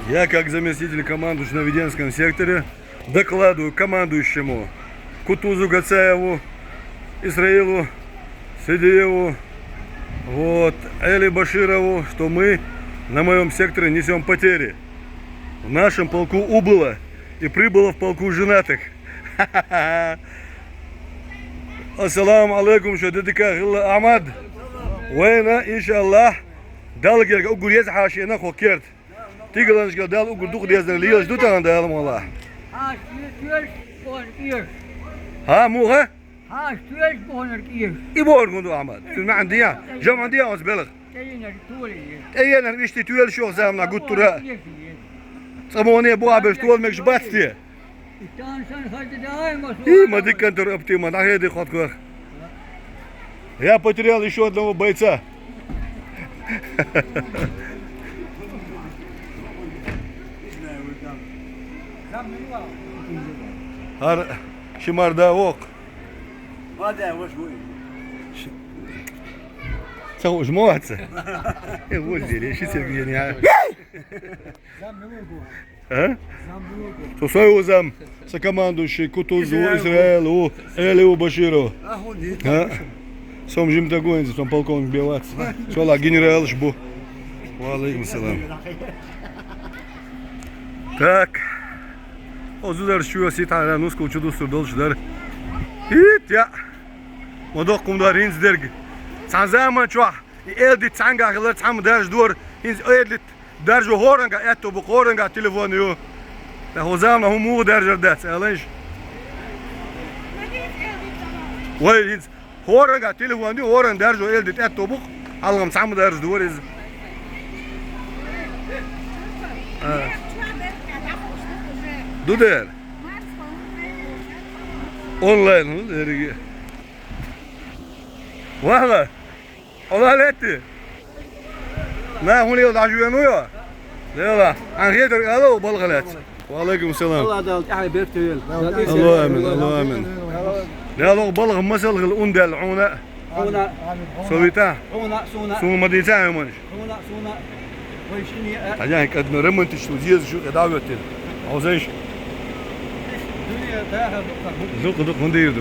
Я, как заместитель командующего на Веденском секторе, докладываю командующему Кутузу Гацаеву, Исраилу Сидиеву, Эли Баширову, что мы на моем секторе несем потери. В нашем полку убыло и прибыло в полку женатых. Ассаламу алейкум, что дедика Гилла Ахмад. Война, иншаллах, дал герга угур ез хашина хокерт. Тигаланш дал угур дух дездер лиеш дутан дал мола. ها مو ها؟ ها اشتريت بونر كيف؟ يبور كنتو أحمد. ما عندي جام عندي أوز بلغ. تينا تولي. أي أنا بيشتي تويل شو زامنا قلت ترى. صموني أبو عبش تول مش باتي. إنسان خد دائما. إيه ما دي كنت ربطي ما ده هدي خد كور. Я потерял еще одного бойца. Шимарда ок. Sao жмуаться? Вот здесь, сейчас я не. А? Со своего зам, сокомандующий Кутузу Израилу, Элиу Баширу. Сом жим такой, сом полковник Белац. Сола генерал Жбу. Валейкум салам. Так. Озудар şu sitara nus koçudu surdolçular. Hit ya. Modok kumdar hins derg. San zaman çwa. Edit sanga geler sam derj dur. Hins edit derj horanga etto bu horanga telefon yo. Da hozam na humu derj dat. Alış. Vay hins horanga telefon yo horan derj edit etto bu. Algam sam derj dur iz. Дудар. Онлайн, дороги. Вага. Олалети. На хули удажуенуя. Дела. Анхедер алло балгалат. Валейкум салам. الله دال يعني بيرتويل الله امين الله امين. لا لو بلغ مسل اندل عونا. هنا سويتا. هنا سونا سو مدينه يمنش. هنا سونا ويشني Hacı kad remonti što diyez şu davetin. Ağzayış. الدنيا تاخذ Zuk zuk hundir.